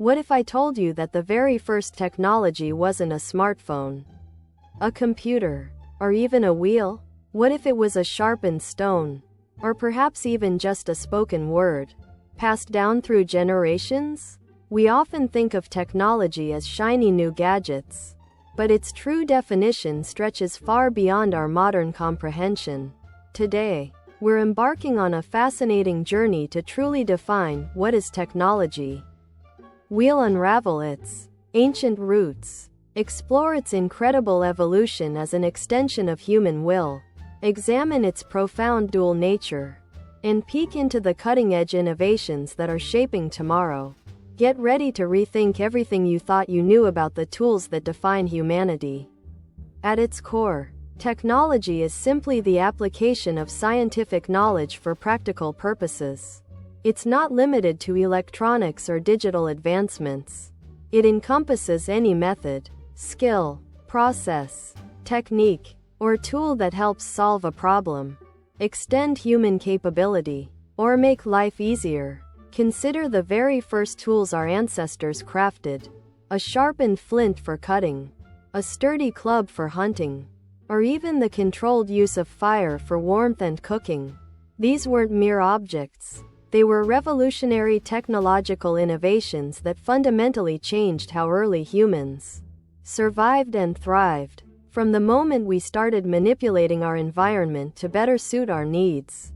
What if I told you that the very first technology wasn't a smartphone, a computer, or even a wheel? What if it was a sharpened stone, or perhaps even just a spoken word, passed down through generations? We often think of technology as shiny new gadgets, but its true definition stretches far beyond our modern comprehension. Today, we're embarking on a fascinating journey to truly define what is technology. We'll unravel its ancient roots, explore its incredible evolution as an extension of human will, examine its profound dual nature, and peek into the cutting-edge innovations that are shaping tomorrow. Get ready to rethink everything you thought you knew about the tools that define humanity. At its core, technology is simply the application of scientific knowledge for practical purposes. It's not limited to electronics or digital advancements. It encompasses any method, skill, process, technique, or tool that helps solve a problem, extend human capability, or make life easier. Consider the very first tools our ancestors crafted: a sharpened flint for cutting, a sturdy club for hunting, or even the controlled use of fire for warmth and cooking. These weren't mere objects. They were revolutionary technological innovations that fundamentally changed how early humans survived and thrived. From the moment we started manipulating our environment to better suit our needs,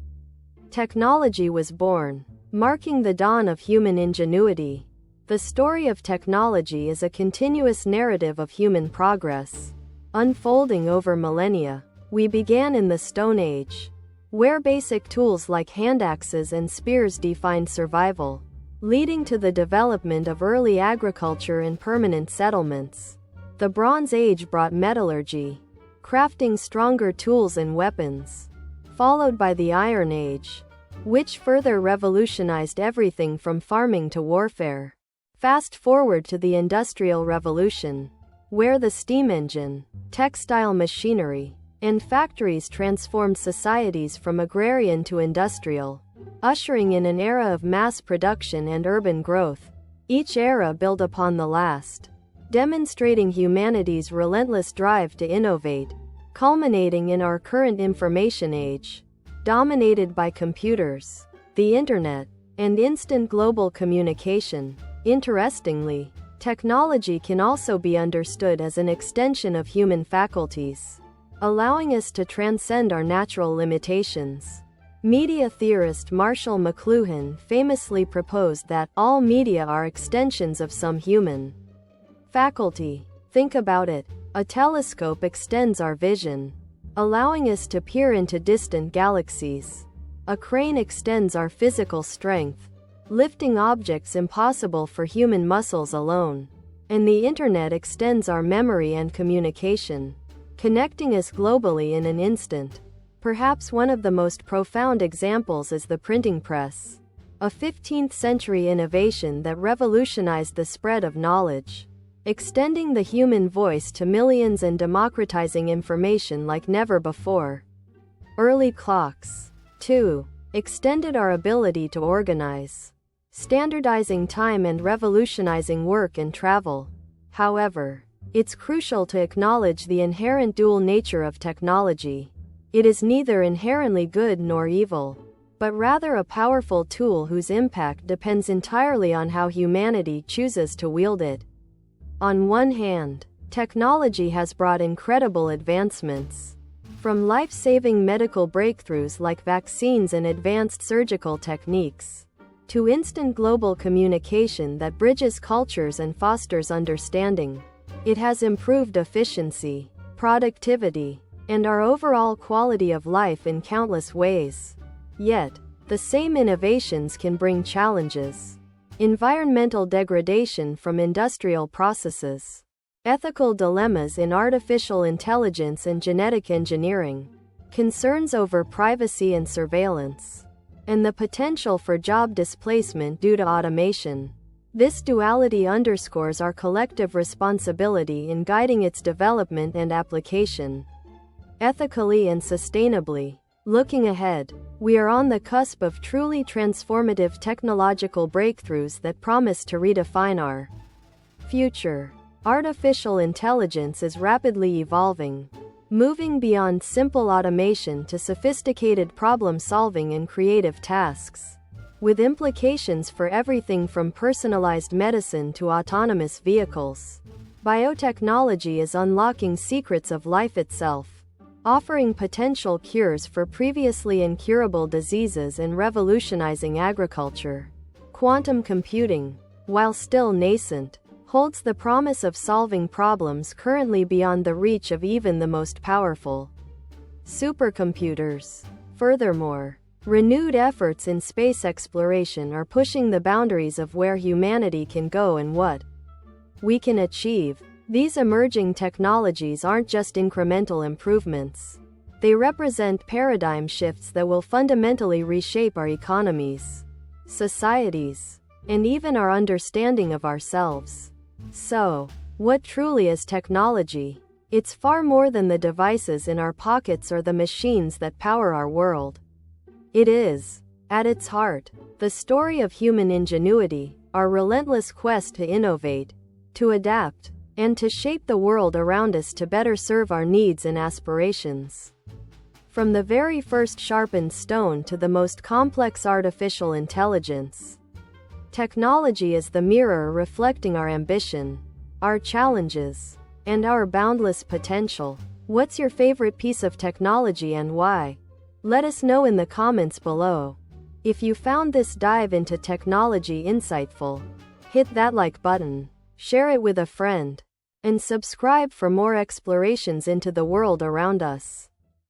technology was born, marking the dawn of human ingenuity. The story of technology is a continuous narrative of human progress, unfolding over millennia. We began in the Stone Age, where basic tools like hand axes and spears defined survival, leading to the development of early agriculture and permanent settlements. The Bronze Age brought metallurgy, crafting stronger tools and weapons, followed by the Iron Age, which further revolutionized everything from farming to warfare. Fast forward to the Industrial Revolution, where the steam engine, textile machinery, and factories transformed societies from agrarian to industrial, ushering in an era of mass production and urban growth. Each era built upon the last, demonstrating humanity's relentless drive to innovate, culminating in our current information age, dominated by computers, the internet, and instant global communication. Interestingly, technology can also be understood as an extension of human faculties, allowing us to transcend our natural limitations. Media theorist Marshall McLuhan famously proposed that all media are extensions of some human faculty. Think about it. A telescope extends our vision, allowing us to peer into distant galaxies. A crane extends our physical strength, lifting objects impossible for human muscles alone. And the internet extends our memory and communication, connecting us globally in an instant. Perhaps one of the most profound examples is the printing press, a 15th century innovation that revolutionized the spread of knowledge, extending the human voice to millions and democratizing information like never before. Early clocks, too, extended our ability to organize, standardizing time and revolutionizing work and travel. However, it's crucial to acknowledge the inherent dual nature of technology. It is neither inherently good nor evil, but rather a powerful tool whose impact depends entirely on how humanity chooses to wield it. On one hand, technology has brought incredible advancements, from life-saving medical breakthroughs like vaccines and advanced surgical techniques, to instant global communication that bridges cultures and fosters understanding. It has improved efficiency, productivity, and our overall quality of life in countless ways. Yet, the same innovations can bring challenges: environmental degradation from industrial processes, ethical dilemmas in artificial intelligence and genetic engineering, concerns over privacy and surveillance, and the potential for job displacement due to automation. This duality underscores our collective responsibility in guiding its development and application ethically and sustainably. Looking ahead, we are on the cusp of truly transformative technological breakthroughs that promise to redefine our future. Artificial intelligence is rapidly evolving, moving beyond simple automation to sophisticated problem-solving and creative tasks, with implications for everything from personalized medicine to autonomous vehicles. Biotechnology is unlocking secrets of life itself, offering potential cures for previously incurable diseases and revolutionizing agriculture. Quantum computing, while still nascent, holds the promise of solving problems currently beyond the reach of even the most powerful supercomputers. Furthermore, renewed efforts in space exploration are pushing the boundaries of where humanity can go and what we can achieve. These emerging technologies aren't just incremental improvements. They represent paradigm shifts that will fundamentally reshape our economies, societies, and even our understanding of ourselves. So, what truly is technology? It's far more than the devices in our pockets or the machines that power our world. It is, at its heart, the story of human ingenuity, our relentless quest to innovate, to adapt, and to shape the world around us to better serve our needs and aspirations. From the very first sharpened stone to the most complex artificial intelligence, technology is the mirror reflecting our ambition, our challenges, and our boundless potential. What's your favorite piece of technology and why? Let us know in the comments below. If you found this dive into technology insightful, hit that like button, share it with a friend, and subscribe for more explorations into the world around us.